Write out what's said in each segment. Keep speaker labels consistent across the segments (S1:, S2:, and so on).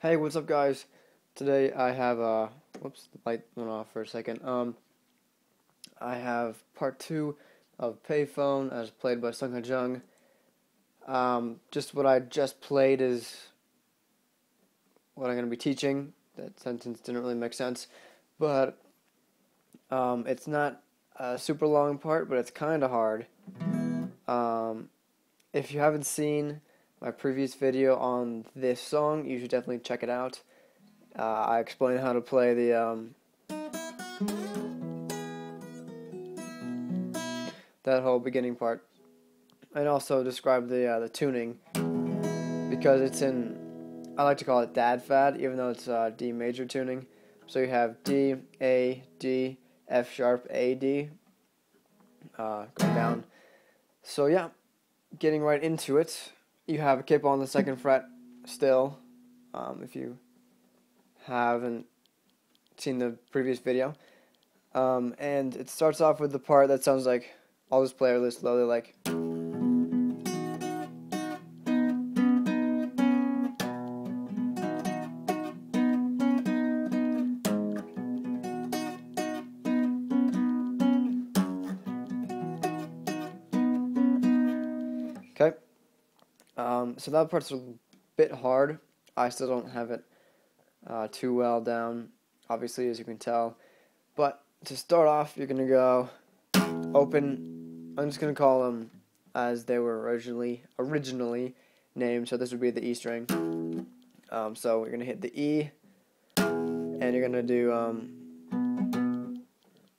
S1: Hey, what's up, guys? Today I have whoops, the light went off for a second. I have part 2 of Payphone as played by Sungha Jung. Just what I just played is what I'm going to be teaching. That sentence didn't really make sense, but it's not a super long part, but it's kind of hard. If you haven't seen my previous video on this song, you should definitely check it out. I explain how to play the that whole beginning part, and also describe the tuning, because it's in, I like to call it dad fad, even though it's D major tuning. So you have D, A, D, F sharp, A, D, going down. So yeah, getting right into it. You have a capo on the 2nd fret still, if you haven't seen the previous video. And it starts off with the part that sounds like, I'll just play it really slowly, like. Okay. So that part's a bit hard. I still don't have it too well down, obviously, as you can tell. But to start off, you're going to go open. I'm just going to call them as they were originally named. So this would be the E string. So you're going to hit the E, and you're going to do,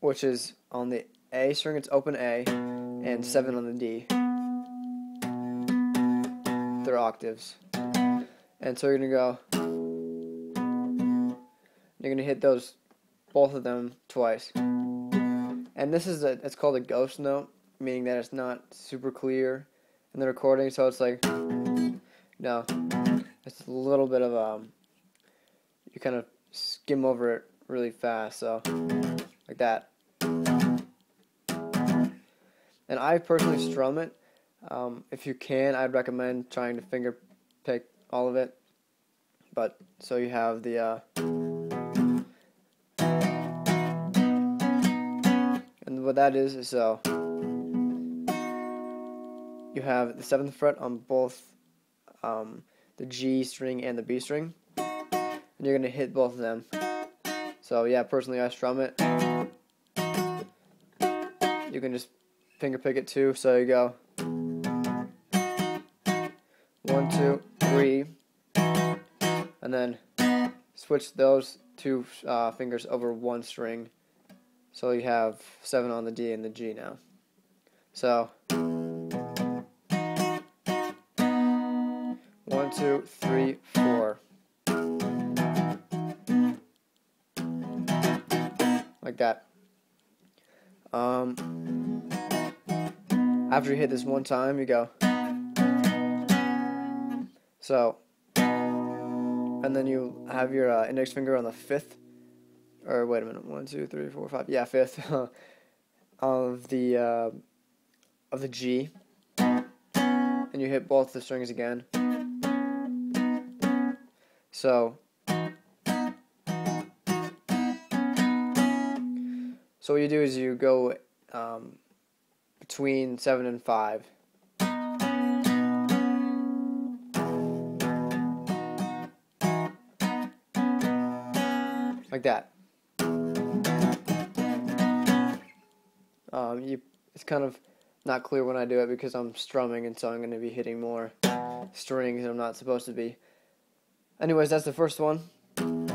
S1: which is on the A string, it's open A, and 7 on the D. They're octaves. And so you're going to go, you're going to hit both of them twice. And this is it's called a ghost note, meaning that it's not super clear in the recording, so it's like, no, it's a little bit of you kind of skim over it really fast, so like that. And I personally strum it. If you can, I'd recommend trying to finger pick all of it. But so you have the and what that is so you have the 7th fret on both the G string and the B string, and you're gonna hit both of them. So yeah, personally I strum it. You can just finger pick it too. So you go 1, 2, 3, and then switch those two fingers over one string. So you have 7 on the D and the G now. So 1, 2, 3, 4. Like that. After you hit this one time, you go. So, and then you have your index finger on the 5th, or wait a minute, 1, 2, 3, 4, 5, yeah, 5th of the G, and you hit both the strings again. So what you do is you go between 7 and 5. Like that. It's kind of not clear when I do it because I'm strumming, and so I'm going to be hitting more strings than I'm not supposed to be. Anyways, that's the first one. And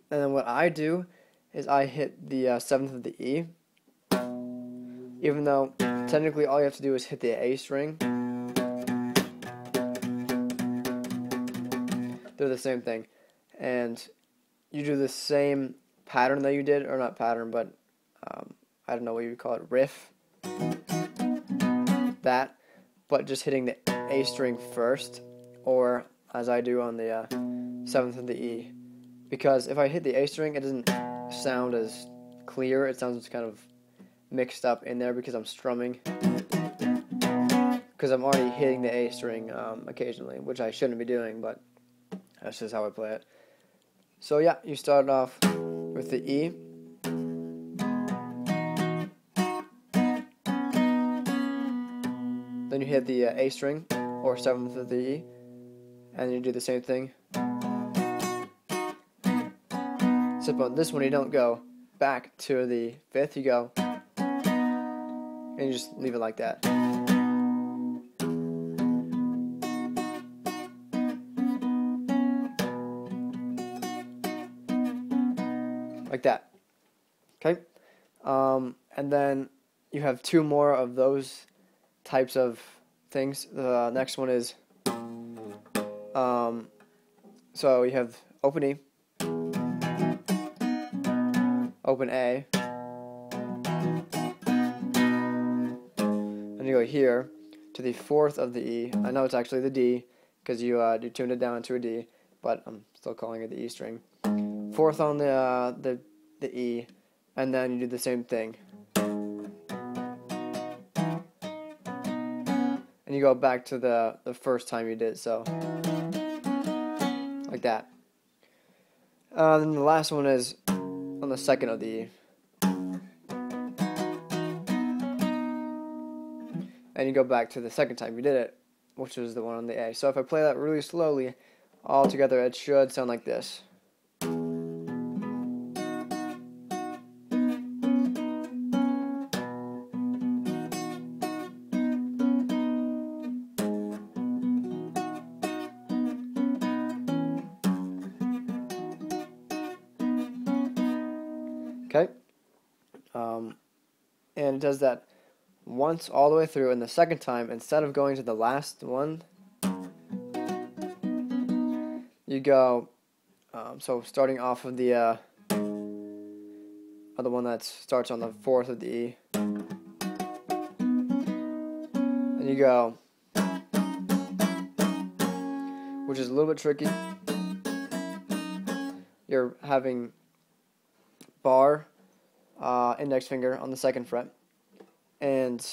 S1: then what I do is I hit the 7th of the E, even though technically all you have to do is hit the A string. They're the same thing, and you do the same pattern that you did, or not pattern, but I don't know what you would call it, riff, that, but just hitting the A string first, or as I do on the 7th of the E, because if I hit the A string, it doesn't sound as clear. It sounds kind of mixed up in there because I'm strumming. because I'm already hitting the A string occasionally, which I shouldn't be doing, but that's just how I play it. So yeah, you start off with the E. Then you hit the A string, or 7th of the E, and you do the same thing. Except on this one you don't go back to the 5th, you go, and you just leave it like that. Like that. Okay? And then you have 2 more of those types of things. The next one is, so you have open E, open A, and you go here to the 4th of the E. I know it's actually the D, because you tuned it down to a D, but I'm still calling it the E string. 4th on the E, and then you do the same thing. And you go back to the first time you did so. Like that. Then the last one is on the 2nd of the E. And you go back to the second time you did it, which was the one on the A. So if I play that really slowly, all together it should sound like this. Okay? And it does that once all the way through, and the second time, instead of going to the last one, you go, so starting off of the one that starts on the 4th of the E, and you go, which is a little bit tricky. You're having bar, index finger on the 2nd fret, and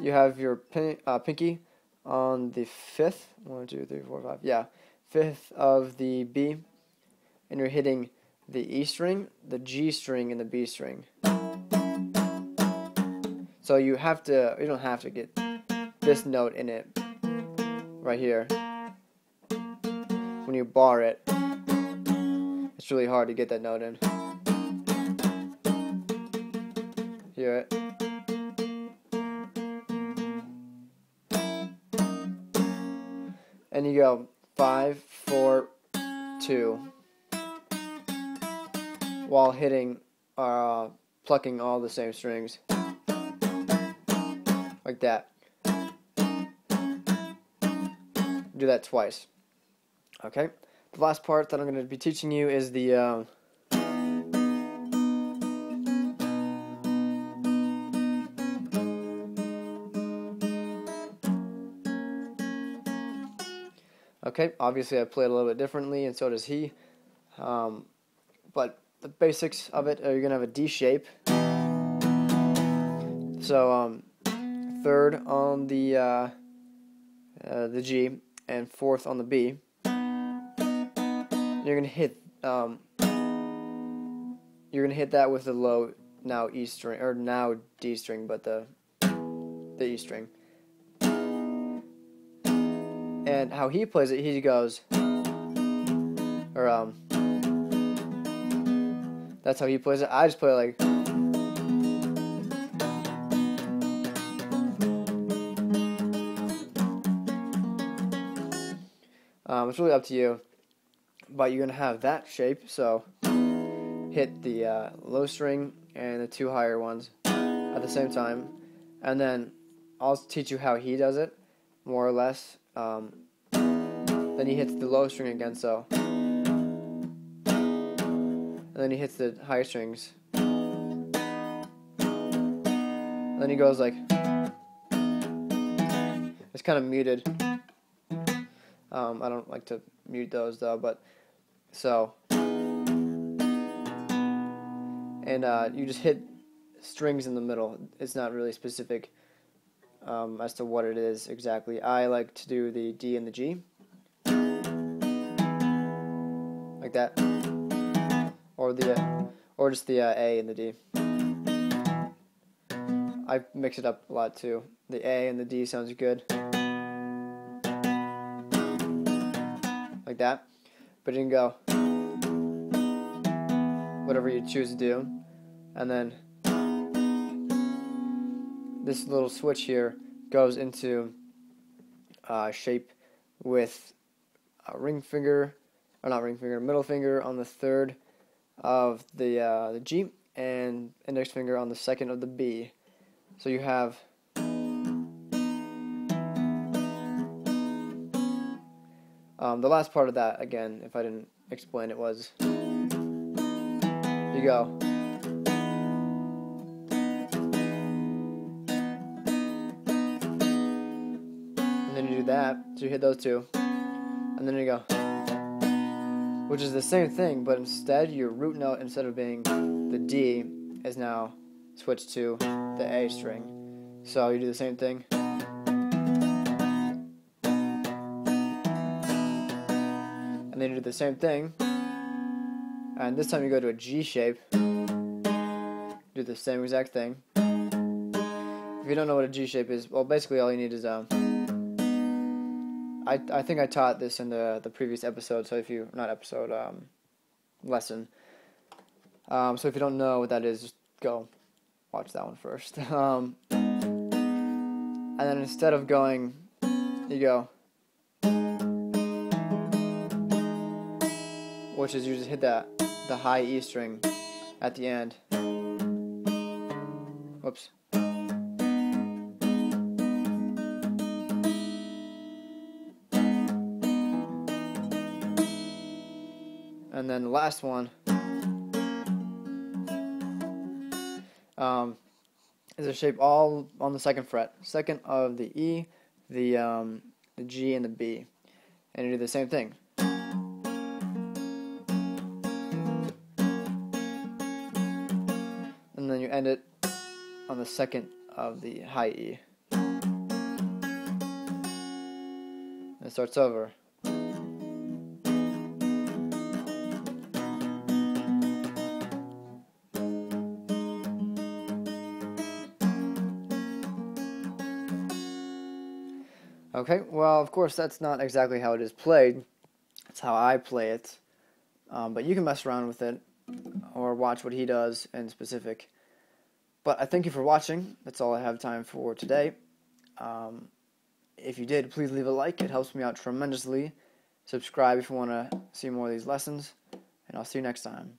S1: you have your pinky on the 5th, 1, 2, 3, 4, 5, yeah, 5th of the B, and you're hitting the E string, the G string, and the B string. So you don't have to get this note in it right here. When you bar it, it's really hard to get that note in. Hear it? And you go 5, 4, 2, while hitting, plucking all the same strings, like that. Do that twice. Okay. The last part that I'm going to be teaching you is the okay, obviously I play it a little bit differently, and so does he. But the basics of it are you're going to have a D shape. So 3rd on the G and 4th on the B. You're going to hit that with the low now E string, or now D string, but the E string. And how he plays it, he goes, or that's how he plays it. I just play it like, it's really up to you, but you're gonna have that shape. So hit the low string and the 2 higher ones at the same time, and then I'll teach you how he does it, more or less. Then he hits the low string again, so, and then he hits the higher strings, and then he goes like, it's kind of muted. I don't like to mute those though, but so, and you just hit strings in the middle. It's not really specific as to what it is exactly. I like to do the D and the G, like that, or just the A and the D. I mix it up a lot too. The A and the D sounds good, like that. But you can go whatever you choose to do, and then this little switch here goes into shape with a ring finger, or not ring finger, middle finger on the third of the G, and index finger on the second of the B. So you have the last part of that, again, if I didn't explain it, was you go and then you do that, so you hit those two, and then you go, which is the same thing, but instead your root note, instead of being the D, is now switched to the A string. So you do the same thing, and then you do the same thing, and this time you go to a G shape, do the same exact thing. If you don't know what a G shape is, well, basically all you need is I think I taught this in the previous episode, so if you, not episode, lesson. So if you don't know what that is, just go watch that one first. And then instead of going, you go, which is you just hit the high E string at the end. Whoops. And then the last one is a shape all on the second fret, second of the E, the G, and the B, and you do the same thing. And then you end it on the second of the high E. And it starts over. Okay, well, of course, that's not exactly how it is played. That's how I play it. But you can mess around with it or watch what he does in specific. But I thank you for watching. That's all I have time for today. If you did, please leave a like. It helps me out tremendously. Subscribe if you want to see more of these lessons. And I'll see you next time.